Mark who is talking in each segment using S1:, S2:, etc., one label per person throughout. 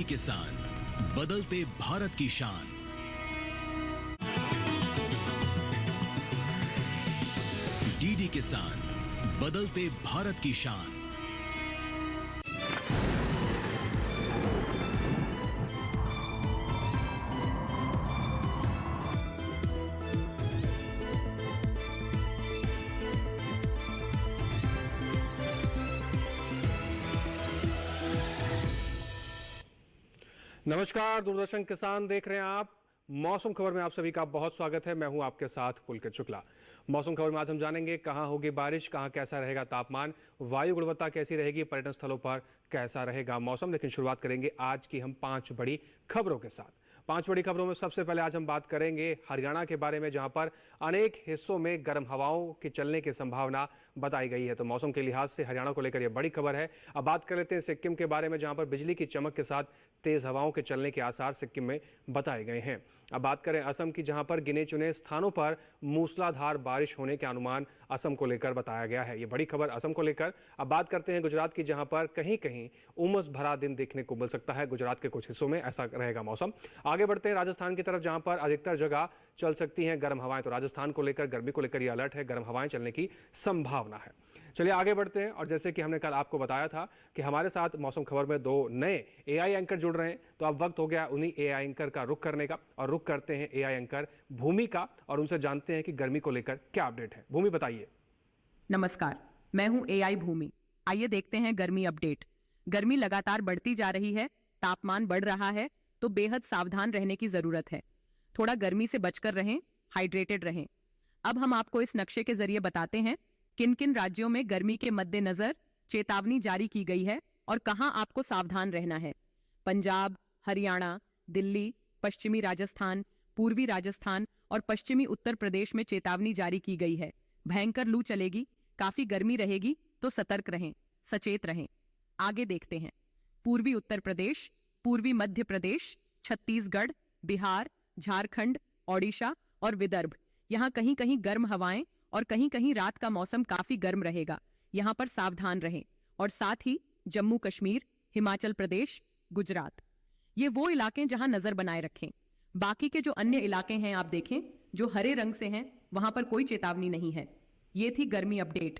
S1: DD किसान, बदलते भारत की शान। डीडी किसान, बदलते भारत की शान।
S2: नमस्कार, दूरदर्शन किसान देख रहे हैं आप। मौसम खबर में आप सभी का बहुत स्वागत है। मैं हूं आपके साथ पुलकित शुक्ला। मौसम खबर में आज हम जानेंगे कहां होगी बारिश, कहां कैसा रहेगा तापमान, वायु गुणवत्ता कैसी रहेगी, पर्यटन स्थलों पर कैसा रहेगा मौसम। लेकिन शुरुआत करेंगे आज की हम 5 बड़ी खबरों के साथ। 5 बड़ी खबरों में सबसे पहले आज हम बात करेंगे हरियाणा के बारे में, जहां पर अनेक हिस्सों में गर्म हवाओं के चलने की संभावना बताई गई है। तो मौसम के लिहाज से हरियाणा को लेकर यह बड़ी खबर है। अब बात कर लेते हैं सिक्किम के बारे में, जहां पर बिजली की चमक के साथ तेज हवाओं के चलने के आसार सिक्किम में बताए गए हैं। अब बात करें असम की, जहां पर गिने चुने स्थानों पर मूसलाधार बारिश होने के अनुमान असम को लेकर बताया गया है। ये बड़ी खबर असम को लेकर। अब बात करते हैं गुजरात की, जहां पर कहीं कहीं उमस भरा दिन देखने को मिल सकता है। गुजरात के कुछ हिस्सों में ऐसा रहेगा मौसम। आगे बढ़ते हैं राजस्थान की तरफ, जहां पर अधिकतर जगह चल सकती हैं गर्म हवाएं। तो राजस्थान को लेकर, गर्मी को लेकर ये अलर्ट है, गर्म हवाएं चलने की संभावना है। चलिए आगे बढ़ते हैं। और जैसे कि हमने कल आपको बताया था कि हमारे साथ मौसम खबर में 2 नए एआई एंकर जुड़ रहे हैं, तो अब वक्त हो गया उन्हीं एआई एंकर का रुख करने का। और रुख करते हैं एआई एंकर भूमि का, और उनसे जानते हैं कि गर्मी को लेकर क्या अपडेट है। भूमि, बताइए।
S3: नमस्कार, मैं हूं एआई भूमि। आइए देखते हैं गर्मी अपडेट। गर्मी लगातार बढ़ती जा रही है, तापमान बढ़ रहा है, तो बेहद सावधान रहने की जरूरत है। थोड़ा गर्मी से बचकर रहें, हाइड्रेटेड रहें। अब हम आपको इस नक्शे के जरिए बताते हैं किन किन राज्यों में गर्मी के मद्देनजर चेतावनी जारी की गई है और कहां आपको सावधान रहना है। पंजाब, हरियाणा, दिल्ली, पश्चिमी राजस्थान, पूर्वी राजस्थान और पश्चिमी उत्तर प्रदेश में चेतावनी जारी की गई है। भयंकर लू चलेगी, काफी गर्मी रहेगी, तो सतर्क रहें, सचेत रहें। आगे देखते हैं। पूर्वी उत्तर प्रदेश, पूर्वी मध्य प्रदेश, छत्तीसगढ़, बिहार, झारखंड, ओडिशा और विदर्भ, यहाँ कहीं कहीं गर्म हवाएं और कहीं कहीं रात का मौसम काफी गर्म रहेगा। यहाँ पर सावधान रहें। और साथ ही जम्मू कश्मीर, हिमाचल प्रदेश, गुजरात, ये वो इलाके जहां नजर बनाए रखें। बाकी के जो अन्य इलाके हैं आप देखें, जो हरे रंग से हैं, वहां पर कोई चेतावनी नहीं है। ये थी गर्मी अपडेट।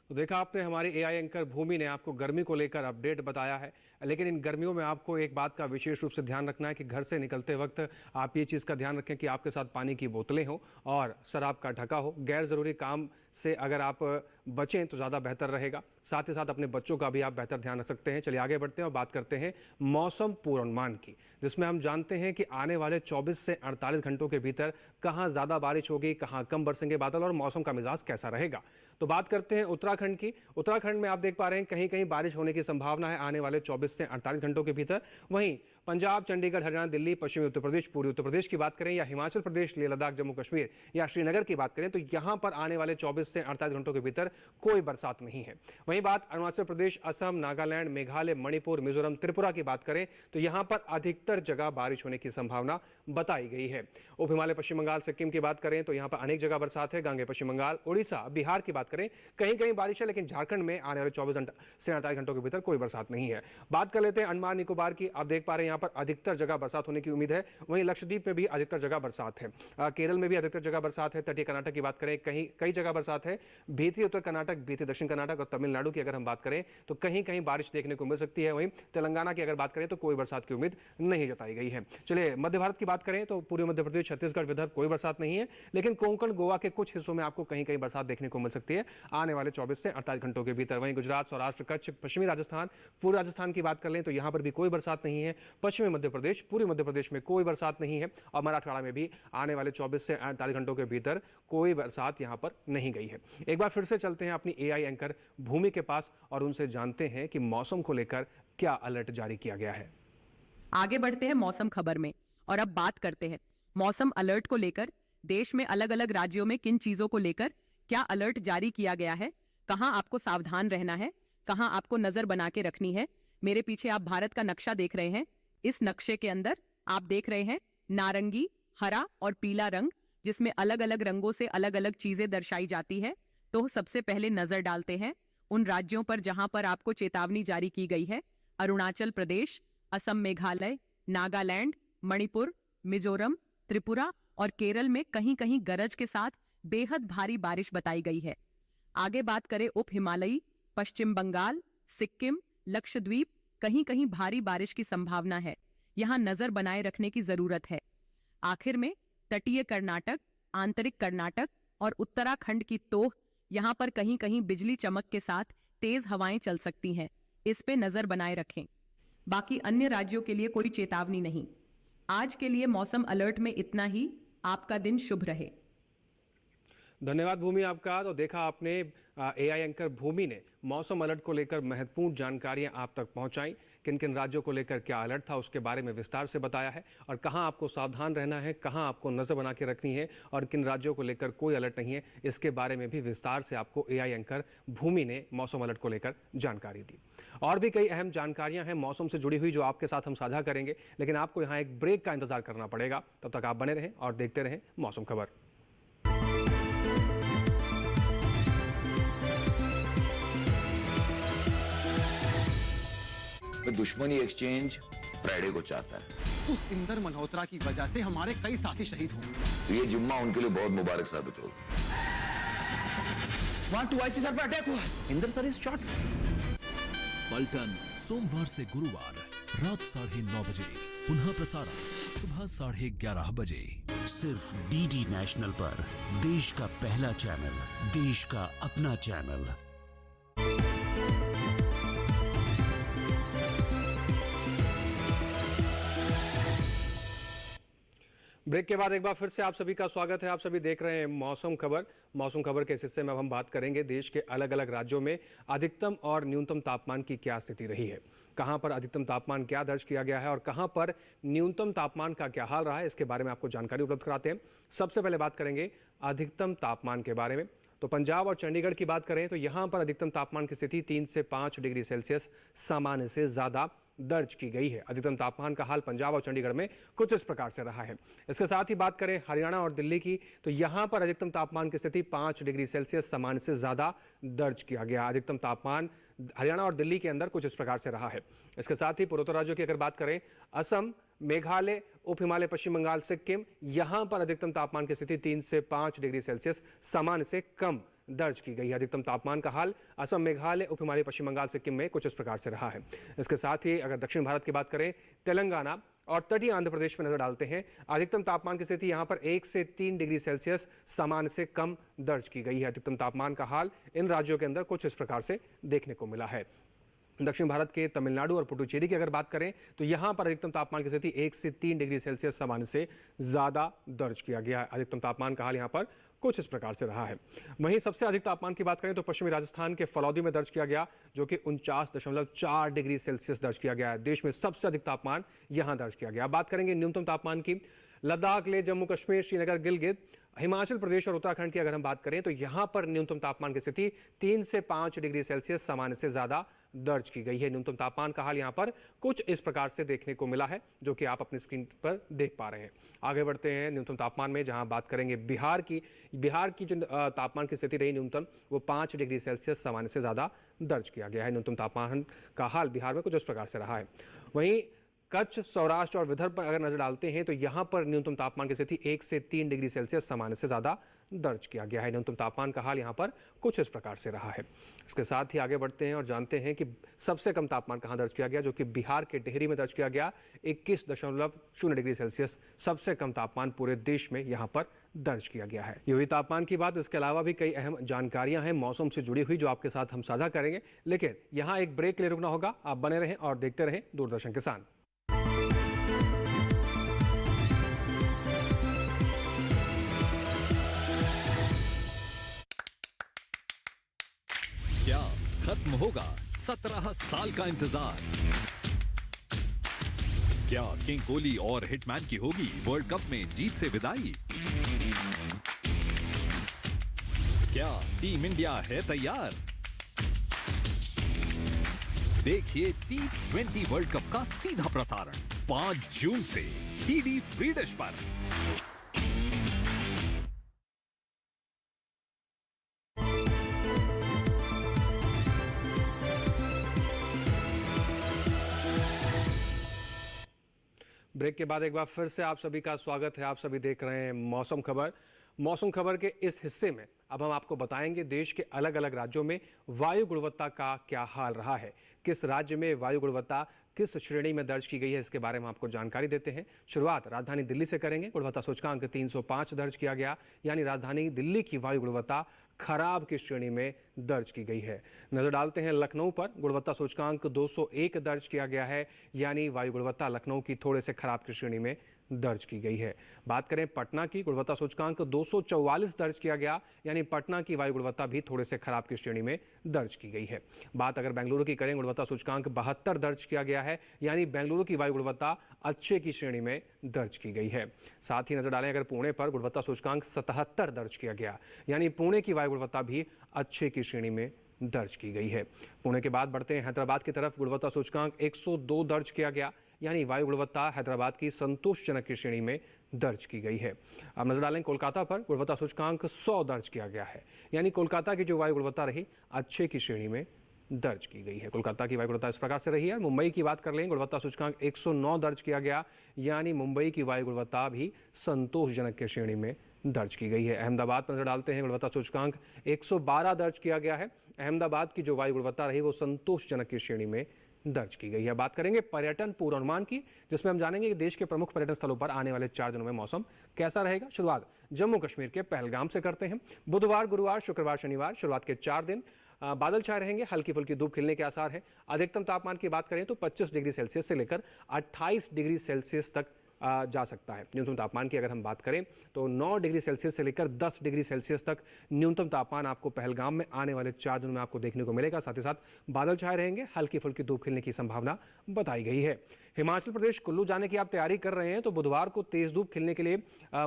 S2: तो देखा आपने, हमारे एआई एंकर भूमि ने आपको गर्मी को लेकर अपडेट बताया है। लेकिन इन गर्मियों में आपको एक बात का विशेष रूप से ध्यान रखना है कि घर से निकलते वक्त आप ये चीज़ का ध्यान रखें कि आपके साथ पानी की बोतलें हों और शराब का ढका हो। गैर ज़रूरी काम से अगर आप बचें तो ज़्यादा बेहतर रहेगा। साथ ही साथ अपने बच्चों का भी आप बेहतर ध्यान रख सकते हैं। चलिए आगे बढ़ते हैं और बात करते हैं मौसम पूर्वानुमान की, जिसमें हम जानते हैं कि आने वाले 24 से 48 घंटों के भीतर कहाँ ज़्यादा बारिश होगी, कहाँ कम बरसेंगे बादल और मौसम का मिजाज कैसा रहेगा। तो बात करते हैं उत्तराखंड की। उत्तराखंड में आप देख पा रहे हैं कहीं कहीं बारिश होने की संभावना है आने वाले 24 से 48 घंटों के भीतर। वहीं पंजाब, चंडीगढ़, हरियाणा, दिल्ली, पश्चिमी उत्तर प्रदेश, पूर्वी उत्तर प्रदेश की बात करें, या हिमाचल प्रदेश, लेह लद्दाख, जम्मू कश्मीर या श्रीनगर की बात करें, तो यहां पर आने वाले 24 से 48 घंटों के भीतर कोई बरसात नहीं है। वहीं बात अरुणाचल प्रदेश, असम, नागालैंड, मेघालय, मणिपुर, मिजोरम, त्रिपुरा की बात करें, तो यहां पर अधिकतर जगह बारिश होने की संभावना बताई गई है। उप हिमालय, पश्चिम बंगाल, सिक्किम की बात करें तो यहां पर अनेक जगह बरसात है। गांगे पश्चिम बंगाल, उड़ीसा, बिहार की बात करें, कहीं कहीं बारिश है, लेकिन झारखंड में आने वाले 24 से 48 घंटों के भीतर कोई बरसात नहीं है। बात कर लेते हैं अंडमान निकोबार की। आप देख पा रहे हैं यहां पर अधिकतर जगह बरसात होने की उम्मीद है। वहीं लक्षद्वीप में भी अधिकतर जगह बरसात है। केरल में भी अधिकतर जगह बरसात है। तटीय कर्नाटक की बात करें, कहीं कई जगह बरसात है। भीतरी उत्तर कर्नाटक, भीतरी दक्षिण कर्नाटक और तमिलनाडु की अगर हम बात करें तो कहीं कहीं बारिश देखने को मिल सकती है। वहीं तेलंगाना की अगर बात करें तो कोई बरसात की उम्मीद नहीं जताई गई है। चलिए मध्य भारत की बात करें तो पूर्वी मध्य प्रदेश, छत्तीसगढ़, विदर्भ कोई बरसात नहीं है, लेकिन कोंकण, गोवा के कुछ हिस्सों में आपको कहीं कहीं बरसात देखने को मिल सकती है आने वाले 24 से 48 घंटों के भीतर। वहीं गुजरात, सौराष्ट्र, कच्छ, पश्चिमी राजस्थान, पूर्व राजस्थान की बात कर लें तो यहां पर भी कोई बरसात नहीं है। पश्चिमी मध्य प्रदेश, पूर्वी मध्य प्रदेश में कोई बरसात नहीं है। और मराठवाड़ा में भी आने वाले 24 से 48 घंटों के भीतर कोई बरसात यहां पर नहीं गई है। एक बार फिर से चलते हैं अपनी एआई एंकर भूमि के पास और उनसे जानते हैं कि मौसम को लेकर क्या अलर्ट जारी किया गया है।
S3: आगे बढ़ते हैं मौसम खबर में और अब बात करते हैं मौसम अलर्ट को लेकर। देश में अलग अलग राज्यों में किन चीजों को लेकर क्या अलर्ट जारी किया गया है, कहां आपको सावधान रहना है, कहां आपको नजर बना के रखनी है। मेरे पीछे आप भारत का नक्शा देख रहे हैं। इस नक्शे के अंदर आप देख रहे हैं नारंगी, हरा और पीला रंग, जिसमें अलग अलग रंगों से अलग अलग चीजें दर्शाई जाती है। तो सबसे पहले नजर डालते हैं उन राज्यों पर जहां पर आपको चेतावनी जारी की गई है। अरुणाचल प्रदेश, असम, मेघालय, नागालैंड, मणिपुर, मिजोरम, त्रिपुरा और केरल में कहीं कहीं गरज के साथ बेहद भारी बारिश बताई गई है। आगे बात करें उप हिमालयी, पश्चिम बंगाल, सिक्किम, लक्षद्वीप, कहीं कहीं भारी बारिश की संभावना है। यहां नजर बनाए रखने की जरूरत है। आखिर में तटीय कर्नाटक, आंतरिक कर्नाटक और उत्तराखंड की तोह, यहां पर कहीं कहीं बिजली चमक के साथ तेज हवाएं चल सकती हैं। इस पे नजर बनाए रखें। बाकी अन्य राज्यों के लिए कोई चेतावनी नहीं। आज के लिए मौसम अलर्ट में इतना ही। आपका दिन शुभ रहे।
S2: धन्यवाद भूमि आपका। तो देखा आपने एआई एंकर भूमि ने मौसम अलर्ट को लेकर महत्वपूर्ण जानकारियां आप तक पहुंचाई। किन किन राज्यों को लेकर क्या अलर्ट था उसके बारे में विस्तार से बताया है और कहां आपको सावधान रहना है, कहां आपको नज़र बना के रखनी है और किन राज्यों को लेकर कोई अलर्ट नहीं है, इसके बारे में भी विस्तार से आपको एआई एंकर भूमि ने मौसम अलर्ट को लेकर जानकारी दी। और भी कई अहम जानकारियां हैं मौसम से जुड़ी हुई जो आपके साथ हम साझा करेंगे, लेकिन आपको यहाँ एक ब्रेक का इंतजार करना पड़ेगा। तब तक आप बने रहें और देखते रहें मौसम खबर।
S4: दुश्मनी एक्सचेंज फ्राइडे को चाहता है।
S5: उस इंदर मल्होत्रा की वजह से हमारे कई साथी शहीद हुए।
S4: तो ये जुम्मा उनके लिए बहुत मुबारक साबित होगा।
S5: वहां 2 IC सर पर अटैक हुआ। Inder sir is shot.
S1: पलटन सोमवार से गुरुवार रात 9:30 बजे, पुनः प्रसारण सुबह 11:30 बजे, सिर्फ डीडी नेशनल पर। देश का पहला चैनल, देश का अपना चैनल।
S2: ब्रेक के बाद एक बार फिर से आप सभी का स्वागत है। आप सभी देख रहे हैं मौसम खबर। मौसम खबर के इस हिस्से में अब हम बात करेंगे देश के अलग अलग राज्यों में अधिकतम और न्यूनतम तापमान की क्या स्थिति रही है, कहां पर अधिकतम तापमान क्या दर्ज किया गया है और कहां पर न्यूनतम तापमान का क्या हाल रहा है, इसके बारे में आपको जानकारी उपलब्ध कराते हैं। सबसे पहले बात करेंगे अधिकतम तापमान के बारे में। तो पंजाब और चंडीगढ़ की बात करें तो यहां पर अधिकतम तापमान की स्थिति 3 से 5 डिग्री सेल्सियस सामान्य से ज़्यादा दर्ज की गई है। अधिकतम तापमान का हाल पंजाब और चंडीगढ़ में कुछ इस प्रकार से रहा है। इसके साथ ही बात करें हरियाणा और दिल्ली की तो यहां पर अधिकतम तापमान की स्थिति 5 डिग्री सेल्सियस सामान्य से ज़्यादा दर्ज किया गया। अधिकतम तापमान हरियाणा और दिल्ली के अंदर कुछ इस प्रकार से रहा है। इसके साथ ही पूर्वोत्तर राज्यों की अगर बात करें, असम, मेघालय, उप हिमालय, पश्चिम बंगाल, सिक्किम, यहां पर अधिकतम तापमान की स्थिति 3 से 5 डिग्री सेल्सियस सामान्य से कम दर्ज की गई है। अधिकतम तापमान का हाल असम, मेघालय, उप हिमालय, पश्चिम बंगाल, सिक्किम में कुछ इस प्रकार से रहा है। इसके साथ ही अगर दक्षिण भारत की बात करें, तेलंगाना और तटीय आंध्र प्रदेश में नजर डालते हैं, अधिकतम तापमान की स्थिति यहां पर 1 से 3 डिग्री सेल्सियस सामान्य से कम दर्ज की गई है। अधिकतम तापमान का हाल इन राज्यों के अंदर कुछ इस प्रकार से देखने को मिला है। दक्षिण भारत के तमिलनाडु और पुडुचेरी की अगर बात करें तो यहां पर अधिकतम तापमान की स्थिति 1 से 3 डिग्री सेल्सियस सामान्य से ज़्यादा दर्ज किया गया है। अधिकतम तापमान का हाल यहां पर कुछ इस प्रकार से रहा है। वहीं सबसे अधिक तापमान की बात करें तो पश्चिमी राजस्थान के फलौदी में दर्ज किया गया, जो कि 49.4 डिग्री सेल्सियस दर्ज किया गया है। देश में सबसे अधिक तापमान यहां दर्ज किया गया। बात करेंगे न्यूनतम तापमान की, लद्दाख, लेह, जम्मू कश्मीर, श्रीनगर, गिलगित, हिमाचल प्रदेश और उत्तराखंड की अगर हम बात करें तो यहां पर न्यूनतम तापमान की स्थिति 3 से 5 डिग्री सेल्सियस सामान्य से ज्यादा दर्ज की गई है। न्यूनतम तापमान का हाल यहां पर कुछ इस प्रकार से देखने को मिला है, जो कि आप अपनी स्क्रीन पर देख पा रहे हैं। आगे बढ़ते हैं न्यूनतम तापमान में, जहां बात करेंगे बिहार की जो तापमान की स्थिति रही न्यूनतम, वो 5 डिग्री सेल्सियस सामान्य से ज्यादा दर्ज किया गया है। न्यूनतम तापमान का हाल बिहार में कुछ इस प्रकार से रहा है। वहीं कच्छ, सौराष्ट्र और विदर्भ पर अगर नजर डालते हैं तो यहां पर न्यूनतम तापमान की स्थिति 1 से 3 डिग्री सेल्सियस सामान्य से ज्यादा दर्ज किया गया है। न्यूनतम तापमान का हाल यहां पर कुछ इस प्रकार से रहा है। इसके साथ ही आगे बढ़ते हैं और जानते हैं कि सबसे कम तापमान कहां दर्ज किया गया, जो कि बिहार के टिहरी में दर्ज किया गया 21.0 डिग्री सेल्सियस सबसे कम तापमान पूरे देश में यहां पर दर्ज किया गया है। ये हुई तापमान की बात। इसके अलावा भी कई अहम जानकारियां हैं मौसम से जुड़ी हुई जो आपके साथ हम साझा करेंगे, लेकिन यहाँ एक ब्रेक ले रुकना होगा। आप बने रहें और देखते रहें दूरदर्शन किसान।
S1: क्या खत्म होगा 17 साल का इंतजार? क्या किंग कोहली और हिटमैन की होगी वर्ल्ड कप में जीत से विदाई? क्या टीम इंडिया है तैयार? देखिए T20 वर्ल्ड कप का सीधा प्रसारण 5 जून से डीडी फ्री डिश पर।
S2: ब्रेक के बाद एक बार फिर से आप सभी का स्वागत है। आप सभी देख रहे हैं मौसम खबर। मौसम खबर के इस हिस्से में अब हम आपको बताएंगे देश के अलग अलग राज्यों में वायु गुणवत्ता का क्या हाल रहा है, किस राज्य में वायु गुणवत्ता किस श्रेणी में दर्ज की गई है, इसके बारे में आपको जानकारी देते हैं। शुरुआत राजधानी दिल्ली से करेंगे। गुणवत्ता सूचकांक 305 दर्ज किया गया, यानी राजधानी दिल्ली की वायु गुणवत्ता खराब की श्रेणी में दर्ज की गई है। नजर डालते हैं लखनऊ पर। गुणवत्ता सूचकांक 201 दर्ज किया गया है, यानी वायु गुणवत्ता लखनऊ की थोड़े से खराब की श्रेणी में दर्ज की गई है। बात करें पटना की, गुणवत्ता सूचकांक 244 दर्ज किया गया, यानी पटना की वायु गुणवत्ता भी थोड़े से खराब की श्रेणी में दर्ज की गई है। बात अगर बेंगलुरु की करें, गुणवत्ता सूचकांक 72 दर्ज किया गया है, यानी बेंगलुरु की वायु गुणवत्ता अच्छे की श्रेणी में दर्ज की गई है। साथ ही नजर डालें अगर पुणे पर, गुणवत्ता सूचकांक 77 दर्ज किया गया, यानी पुणे की वायु गुणवत्ता भी अच्छे की श्रेणी में दर्ज की गई है। पुणे के बाद बढ़ते हैं हैदराबाद की तरफ। गुणवत्ता सूचकांक 102 दर्ज किया गया, यानी वायु गुणवत्ता हैदराबाद की संतोषजनक की श्रेणी में दर्ज की गई है। अब नजर डालें कोलकाता पर। गुणवत्ता सूचकांक 100 दर्ज किया गया है, यानी कोलकाता की जो वायु गुणवत्ता रही अच्छे की श्रेणी में दर्ज की गई है। कोलकाता की वायु गुणवत्ता इस प्रकार से रही है। मुंबई की बात कर लें, गुणवत्ता सूचकांक 109 दर्ज किया गया, यानी मुंबई की वायु गुणवत्ता भी संतोषजनक की श्रेणी में दर्ज की गई है। अहमदाबाद पर नजर डालते हैं। गुणवत्ता सूचकांक 112 दर्ज किया गया है। अहमदाबाद की जो वायु गुणवत्ता रही वो संतोषजनक की श्रेणी में दर्ज की गई है। बात करेंगे पर्यटन पूर्वानुमान की, जिसमें हम जानेंगे कि देश के प्रमुख पर्यटन स्थलों पर आने वाले 4 दिनों में मौसम कैसा रहेगा। शुरुआत जम्मू कश्मीर के पहलगाम से करते हैं। बुधवार, गुरुवार, शुक्रवार, शनिवार शुरुआत के 4 दिन बादल छाए रहेंगे, हल्की फुल्की धूप खिलने के आसार है। अधिकतम तापमान की बात करें तो 25 डिग्री सेल्सियस से लेकर 28 डिग्री सेल्सियस तक जा सकता है। न्यूनतम तापमान की अगर हम बात करें तो 9 डिग्री सेल्सियस से लेकर 10 डिग्री सेल्सियस तक न्यूनतम तापमान आपको पहलगाम में आने वाले 4 दिनों में आपको देखने को मिलेगा। साथ ही साथ बादल छाए रहेंगे, हल्की फुल्की धूप खिलने की संभावना बताई गई है। हिमाचल प्रदेश कुल्लू जाने की आप तैयारी कर रहे हैं तो बुधवार को तेज धूप खिलने के लिए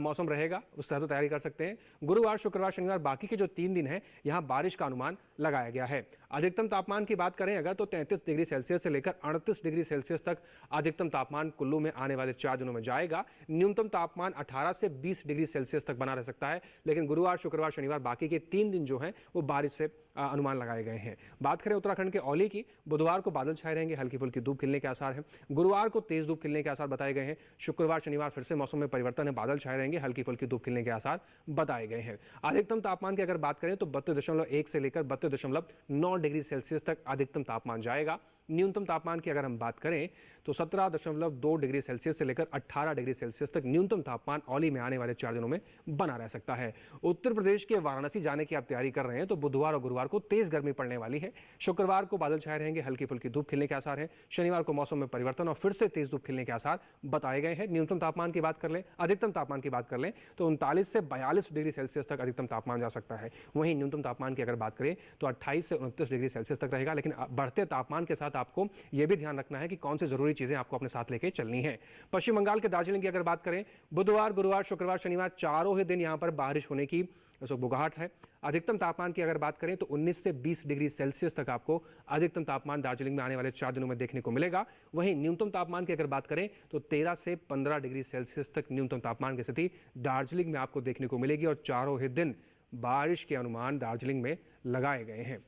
S2: मौसम रहेगा, उस तरह से तैयारी कर सकते हैं। गुरुवार, शुक्रवार, शनिवार बाकी के जो 3 दिन हैं यहाँ बारिश का अनुमान लगाया गया है। अधिकतम तापमान की बात करें अगर तो 33 डिग्री सेल्सियस से लेकर 38 डिग्री सेल्सियस तक अधिकतम तापमान कुल्लू में आने वाले 4 दिनों में जाएगा। न्यूनतम तापमान 18 से 20 डिग्री सेल्सियस तक बना रह सकता है, लेकिन गुरुवार, शुक्रवार, शनिवार बाकी के 3 दिन जो हैं वो बारिश से अनुमान लगाए गए हैं। बात करें उत्तराखंड के औली की, बुधवार को बादल छाए रहेंगे, हल्की फुल्की धूप खिलने के आसार हैं। गुरुवार को तेज धूप खिलने के आसार बताए गए हैं। शुक्रवार, शनिवार फिर से मौसम में परिवर्तन है, बादल छाए रहेंगे, हल्की फुल्की धूप खिलने के आसार बताए गए हैं। अधिकतम तापमान की अगर बात करें तो 32.1 से लेकर 32.9 डिग्री सेल्सियस तक अधिकतम तापमान जाएगा। न्यूनतम तापमान की अगर हम बात करें तो 17.2 डिग्री सेल्सियस से लेकर 18 डिग्री सेल्सियस तक न्यूनतम तापमान औली में आने वाले 4 दिनों में बना रह सकता है। उत्तर प्रदेश के वाराणसी जाने की आप तैयारी कर रहे हैं तो बुधवार और गुरुवार को तेज गर्मी पड़ने वाली है। शुक्रवार को बादल छाए रहेंगे, हल्की फुल्की धूप खिलने के आसार हैं। शनिवार को मौसम में परिवर्तन और फिर से तेज धूप खिलने के आसार बताए गए हैं। न्यूनतम तापमान की बात कर लें, अधिकतम तापमान की बात कर लें तो 39 से 42 डिग्री सेल्सियस तक अधिकतम तापमान जा सकता है। वहीं न्यूनतम तापमान की अगर बात करें तो 28 से 29 डिग्री सेल्सियस तक रहेगा। लेकिन बढ़ते तापमान के साथ आपको यह भी ध्यान रखना है कि कौन सी जरूरी चीजें आपको अपने साथ लेके चलनी है। पश्चिम बंगाल के दार्जिलिंग की अगर बात करें, बुधवार, गुरुवार, शुक्रवार, शनिवार चारों ही दिन यहां पर बारिश होने की बुगाहट है। अधिकतम तापमान की अगर बात करें तो 19 से 20 डिग्री सेल्सियस तक आपको अधिकतम तापमान दार्जिलिंग में आने वाले 4 दिनों में देखने को मिलेगा। वहीं न्यूनतम तापमान की अगर बात करें तो 13 से 15 डिग्री सेल्सियस तक न्यूनतम तापमान की स्थिति दार्जिलिंग में आपको देखने को मिलेगी और चारों ही दिन बारिश के अनुमान दार्जिलिंग में लगाए गए हैं।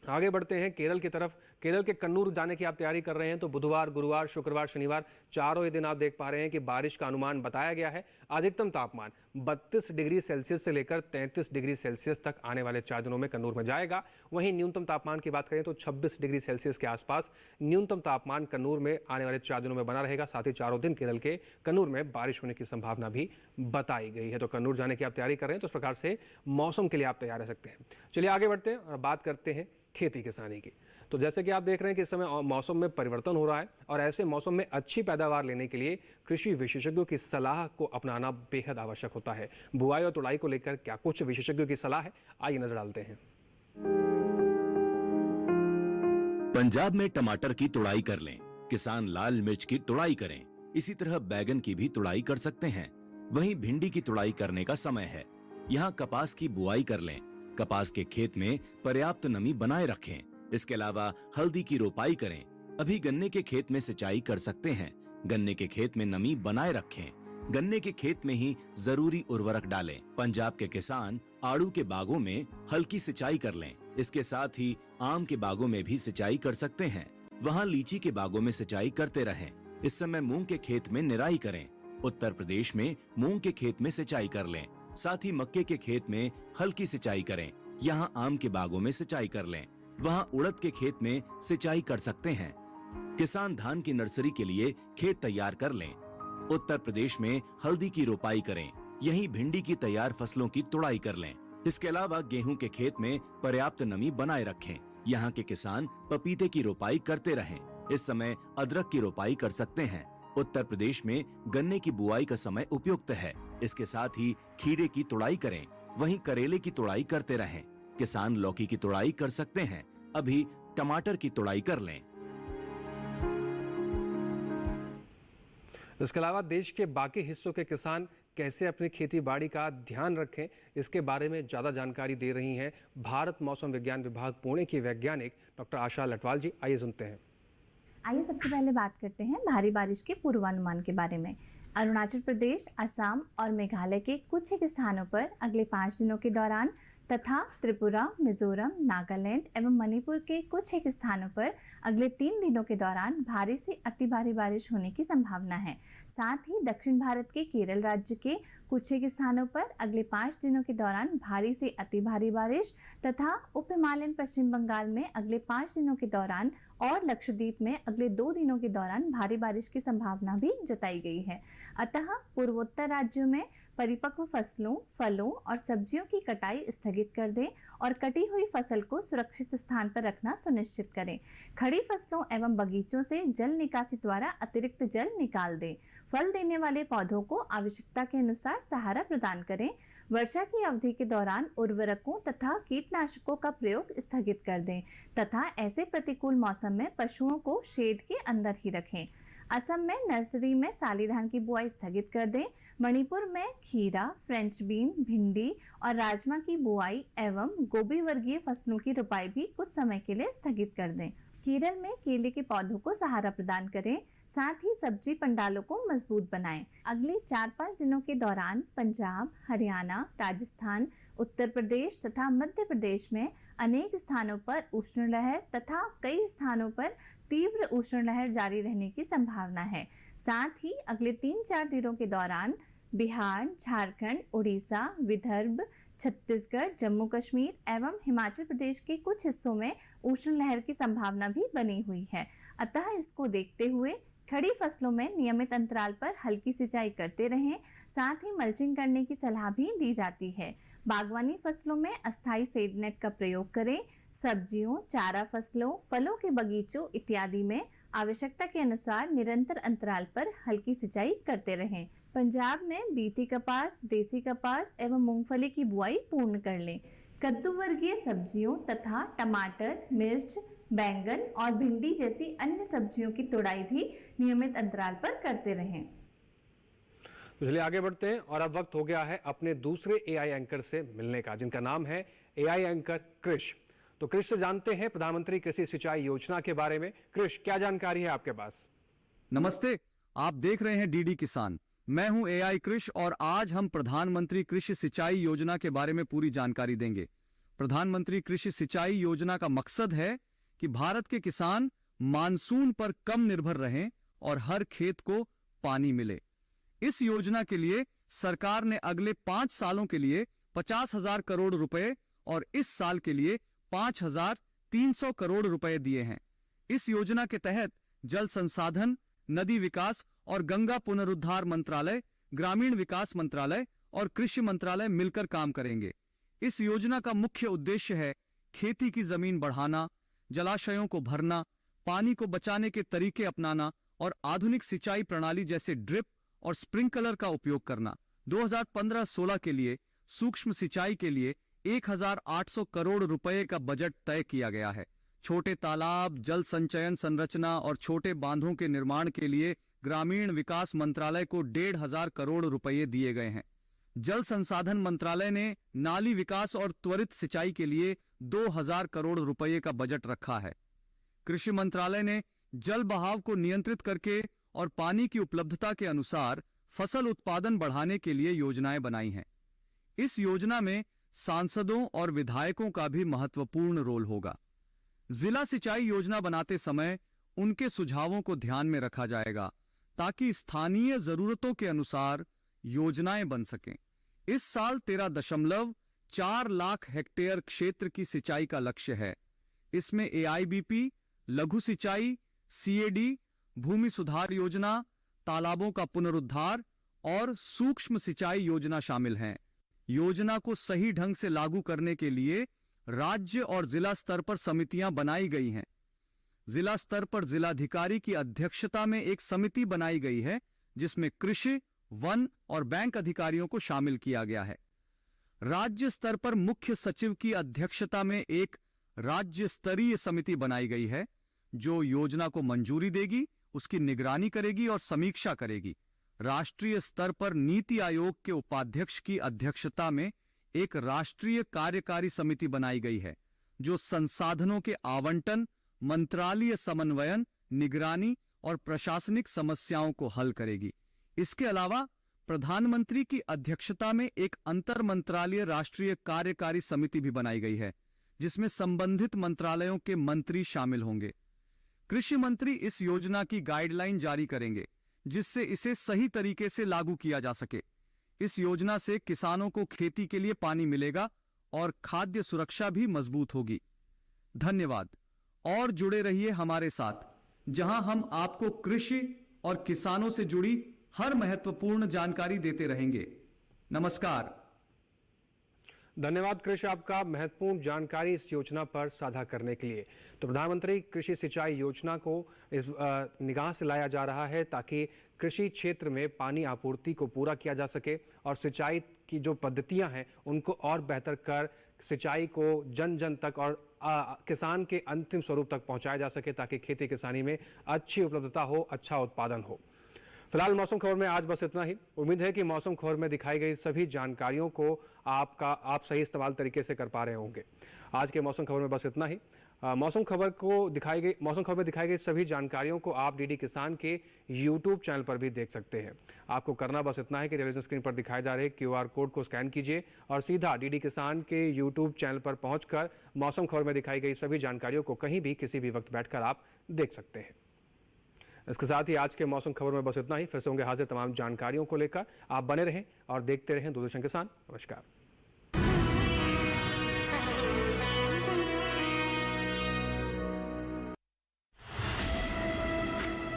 S2: आगे बढ़ते हैं केरल की तरफ। केरल के कन्नूर जाने की आप तैयारी कर रहे हैं तो बुधवार, गुरुवार, शुक्रवार, शनिवार चारों ही दिन आप देख पा रहे हैं कि बारिश का अनुमान बताया गया है। अधिकतम तापमान 32 डिग्री सेल्सियस से लेकर 33 डिग्री सेल्सियस तक आने वाले 4 दिनों में कन्नूर में जाएगा। वहीं न्यूनतम तापमान की बात करें तो 26 डिग्री सेल्सियस के आसपास न्यूनतम तापमान कन्नूर में आने वाले 4 दिनों में बना रहेगा। साथ ही चारों दिन केरल के कन्नूर में बारिश होने की संभावना भी बताई गई है। तो कन्नूर जाने की आप तैयारी कर रहे हैं तो इस प्रकार से मौसम के लिए आप तैयार रह सकते हैं। चलिए आगे बढ़ते हैं और बात करते हैं खेती किसानी की। तो जैसे कि आप देख रहे हैं कि इस समय मौसम में परिवर्तन हो रहा है और ऐसे मौसम में अच्छी पैदावार लेने के लिए कृषि विशेषज्ञों की सलाह को अपनाना बेहद आवश्यक होता है। बुआई और तुड़ाई को लेकर क्या कुछ विशेषज्ञों की सलाह है, आइए नजर डालते हैं।
S1: पंजाब में टमाटर की तुड़ाई कर लें, किसान लाल मिर्च की तुड़ाई करें, इसी तरह बैगन की भी तुड़ाई कर सकते हैं। वहीं भिंडी की तुड़ाई करने का समय है। यहाँ कपास की बुआई कर लें, कपास के खेत में पर्याप्त नमी बनाए रखें। इसके अलावा हल्दी की रोपाई करें। अभी गन्ने के खेत में सिंचाई कर सकते हैं। गन्ने के खेत में नमी बनाए रखें। गन्ने के खेत में ही जरूरी उर्वरक डालें। पंजाब के किसान आड़ू के बागों में हल्की सिंचाई कर लें। इसके साथ ही आम के बागों में भी सिंचाई कर सकते हैं। वहाँ लीची के बागों में सिंचाई करते रहें।
S6: इस समय मूंग के खेत में निराई करें। उत्तर प्रदेश में मूंग के खेत में सिंचाई कर लें। साथ ही मक्के के खेत में हल्की सिंचाई करें। यहाँ आम के बागों में सिंचाई कर लें। वहाँ उड़द के खेत में सिंचाई कर सकते हैं। किसान धान की नर्सरी के लिए खेत तैयार कर लें। उत्तर प्रदेश में हल्दी की रोपाई करें। यहीं भिंडी की तैयार फसलों की तुड़ाई कर लें। इसके अलावा गेहूं के खेत में पर्याप्त नमी बनाए रखें। यहाँ के किसान पपीते की रोपाई करते रहें। इस समय अदरक की रोपाई कर सकते हैं। उत्तर प्रदेश में गन्ने की बुआई का समय उपयुक्त है। इसके साथ ही खीरे की तुड़ाई करें। वहीं करेले की तुड़ाई करते रहें। किसान लौकी की तुड़ाई कर सकते हैं। अभी टमाटर की तुड़ाई कर लें।
S2: इसके अलावा देश के बाकी हिस्सों के किसान कैसे अपनी खेती बाड़ी का ध्यान रखें, इसके बारे में ज़्यादा जानकारी दे रही हैं भारत मौसम विज्ञान विभाग पुणे की वैज्ञानिक डॉक्टर आशा लटवाल जी। आइए सुनते हैं।
S7: आइए सबसे पहले बात करते हैं भारी बारिश के पूर्वानुमान के बारे में। अरुणाचल प्रदेश, असम और मेघालय के कुछ एक स्थानों पर अगले 5 दिनों के दौरान तथा त्रिपुरा, मिजोरम, नागालैंड एवं मणिपुर के कुछ एक स्थानों पर अगले 3 दिनों के दौरान भारी से अति भारी बारिश होने की संभावना है। साथ ही दक्षिण भारत के केरल राज्य के कुछ एक स्थानों पर अगले 5 दिनों के दौरान भारी से अति भारी बारिश तथा उप हिमालयन पश्चिम बंगाल में अगले 5 दिनों के दौरान और लक्षद्वीप में अगले 2 दिनों के दौरान भारी बारिश की संभावना भी जताई गई है। अतः पूर्वोत्तर राज्यों में परिपक्व फसलों, फलों और सब्जियों की कटाई स्थगित कर दें और कटी हुई फसल को सुरक्षित स्थान पर रखना सुनिश्चित करें। खड़ी फसलों एवं बगीचों से जल निकासी द्वारा अतिरिक्त जल निकाल दें। फल देने वाले पौधों को आवश्यकता के अनुसार सहारा प्रदान करें। वर्षा की अवधि के दौरान उर्वरकों तथा कीटनाशकों का प्रयोग स्थगित कर दें तथा ऐसे प्रतिकूल मौसम में पशुओं को शेड के अंदर ही रखें। असम में नर्सरी में साली धान की बुआई स्थगित कर दें। मणिपुर में खीरा, फ्रेंच बीन, भिंडी और राजमा की बुआई एवं गोभी वर्गीय फसलों की रोपाई भी कुछ समय के लिए स्थगित कर दें। केरल में केले के पौधों को सहारा प्रदान करें। साथ ही सब्जी पंडालों को मजबूत बनाएं। अगले 4-5 दिनों के दौरान पंजाब, हरियाणा, राजस्थान, उत्तर प्रदेश तथा मध्य प्रदेश में अनेक स्थानों पर उष्ण लहर तथा कई स्थानों पर तीव्र उष्ण लहर जारी रहने की संभावना है। साथ ही अगले 3-4 दिनों के दौरान बिहार, झारखंड, उड़ीसा, विदर्भ, छत्तीसगढ़, जम्मू कश्मीर एवं हिमाचल प्रदेश के कुछ हिस्सों में उष्ण लहर की संभावना भी बनी हुई है। अतः इसको देखते हुए खड़ी फसलों में नियमित अंतराल पर हल्की सिंचाई करते रहें। साथ ही मल्चिंग करने की सलाह भी दी जाती है। बागवानी फसलों में अस्थायी शेड नेट का प्रयोग करें। सब्जियों, चारा फसलों, फलों के बगीचों इत्यादि में आवश्यकता के अनुसार निरंतर अंतराल पर हल्की सिंचाई करते रहें। पंजाब में बीटी कपास, देसी कपास एवं मूंगफली की बुआई पूर्ण कर लें। कद्दू वर्गीय सब्जियों तथा टमाटर, मिर्च, बैंगन और भिंडी जैसी अन्य सब्जियों की तुड़ाई भी नियमित अंतराल पर करते रहें।
S2: चलिए आगे बढ़ते हैं और अब वक्त हो गया है अपने दूसरे एआई एंकर से मिलने का, जिनका नाम है एआई एंकर कृष। तो कृष से जानते हैं प्रधानमंत्री कृषि सिंचाई योजना के बारे में। कृष, क्या जानकारी है आपके पास?
S8: नमस्ते, आप देख रहे हैं डीडी किसान। मैं हूं एआई कृष और आज हम प्रधानमंत्री कृषि सिंचाई योजना के बारे में पूरी जानकारी देंगे। प्रधानमंत्री कृषि सिंचाई योजना का मकसद है कि भारत के किसान मानसून पर कम निर्भर रहें और हर खेत को पानी मिले। इस योजना के लिए सरकार ने अगले 5 सालों के लिए 50,000 करोड़ रुपए और इस साल के लिए 5,300 करोड़ रुपए दिए हैं। इस योजना के तहत जल संसाधन, नदी विकास और गंगा पुनरुद्धार मंत्रालय, ग्रामीण विकास मंत्रालय और कृषि मंत्रालय मिलकर काम करेंगे। इस योजना का मुख्य उद्देश्य है खेती की जमीन बढ़ाना, जलाशयों को भरना, पानी को बचाने के तरीके अपनाना और आधुनिक सिंचाई प्रणाली जैसे ड्रिप और स्प्रिंकलर का उपयोग करना। 2015-16 के लिए सूक्ष्म सिंचाई के लिए 1,800 करोड़ रुपए का बजट तय किया गया है। छोटे तालाब, जल संचयन संरचना और छोटे बांधों के निर्माण के लिए ग्रामीण विकास मंत्रालय को 1,500 करोड़ रुपए दिए गए हैं। जल संसाधन मंत्रालय ने नाली विकास और त्वरित सिंचाई के लिए 2,000 करोड़ रुपए का बजट रखा है। कृषि मंत्रालय ने जल बहाव को नियंत्रित करके और पानी की उपलब्धता के अनुसार फसल उत्पादन बढ़ाने के लिए योजनाएं बनाई हैं। इस योजना में सांसदों और विधायकों का भी महत्वपूर्ण रोल होगा। जिला सिंचाई योजना बनाते समय उनके सुझावों को ध्यान में रखा जाएगा। ताकि स्थानीय जरूरतों के अनुसार योजनाएं बन सकें। इस साल 13.4 लाख हेक्टेयर क्षेत्र की सिंचाई का लक्ष्य है। इसमें AIBP, लघु सिंचाई, CAD, भूमि सुधार योजना, तालाबों का पुनरुद्धार और सूक्ष्म सिंचाई योजना शामिल हैं। योजना को सही ढंग से लागू करने के लिए राज्य और जिला स्तर पर समितियां बनाई गई हैं। जिला स्तर पर जिलाधिकारी की अध्यक्षता में एक समिति बनाई गई है, जिसमें कृषि, वन और बैंक अधिकारियों को शामिल किया गया है। राज्य स्तर पर मुख्य सचिव की अध्यक्षता में एक राज्य स्तरीय समिति बनाई गई है, जो योजना को मंजूरी देगी, उसकी निगरानी करेगी और समीक्षा करेगी। राष्ट्रीय स्तर पर नीति आयोग के उपाध्यक्ष की अध्यक्षता में एक राष्ट्रीय कार्यकारी समिति बनाई गई है, जो संसाधनों के आवंटन, मंत्रालय समन्वयन, निगरानी और प्रशासनिक समस्याओं को हल करेगी। इसके अलावा प्रधानमंत्री की अध्यक्षता में एक अंतर मंत्रालय राष्ट्रीय कार्यकारी समिति भी बनाई गई है, जिसमें संबंधित मंत्रालयों के मंत्री शामिल होंगे। कृषि मंत्री इस योजना की गाइडलाइन जारी करेंगे, जिससे इसे सही तरीके से लागू किया जा सके। इस योजना से किसानों को खेती के लिए पानी मिलेगा और खाद्य सुरक्षा भी मजबूत होगी। धन्यवाद और जुड़े रहिए हमारे साथ, जहां हम आपको कृषि और किसानों से जुड़ी हर महत्वपूर्ण जानकारी देते रहेंगे। नमस्कार।
S2: धन्यवाद कृषि, आपका महत्वपूर्ण जानकारी इस योजना पर साझा करने के लिए। तो प्रधानमंत्री कृषि सिंचाई योजना को इस निगाह से लाया जा रहा है ताकि कृषि क्षेत्र में पानी आपूर्ति को पूरा किया जा सके और सिंचाई की जो पद्धतियां हैं उनको और बेहतर कर सिंचाई को जन जन तक और किसान के अंतिम स्वरूप तक पहुंचाया जा सके, ताकि खेती किसानी में अच्छी उपलब्धता हो, अच्छा उत्पादन हो। फिलहाल मौसम खबर में आज बस इतना ही। उम्मीद है कि मौसम खबर में दिखाई गई सभी जानकारियों को आप सही इस्तेमाल तरीके से कर पा रहे होंगे। आज के मौसम खबर में बस इतना ही। मौसम खबर में दिखाई गई सभी जानकारियों को आप डीडी किसान के YouTube चैनल पर भी देख सकते हैं। आपको करना बस इतना है कि टेलीविजन स्क्रीन पर दिखाए जा रहे QR कोड को स्कैन कीजिए और सीधा डीडी किसान के YouTube चैनल पर पहुंचकर मौसम खबर में दिखाई गई सभी जानकारियों को कहीं भी किसी भी वक्त बैठकर आप देख सकते हैं। इसके साथ ही आज के मौसम खबर में बस इतना ही। फिर से होंगे हाजिर तमाम जानकारियों को लेकर। आप बने रहें और देखते रहें दूरदर्शन किसान। नमस्कार।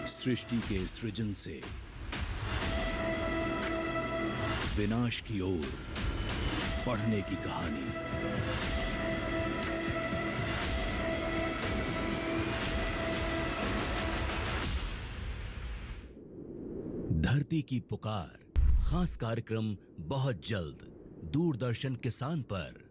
S1: सृष्टि के सृजन से विनाश की ओर बढ़ने की कहानी। धरती की पुकार खास कार्यक्रम बहुत जल्द दूरदर्शन किसान पर।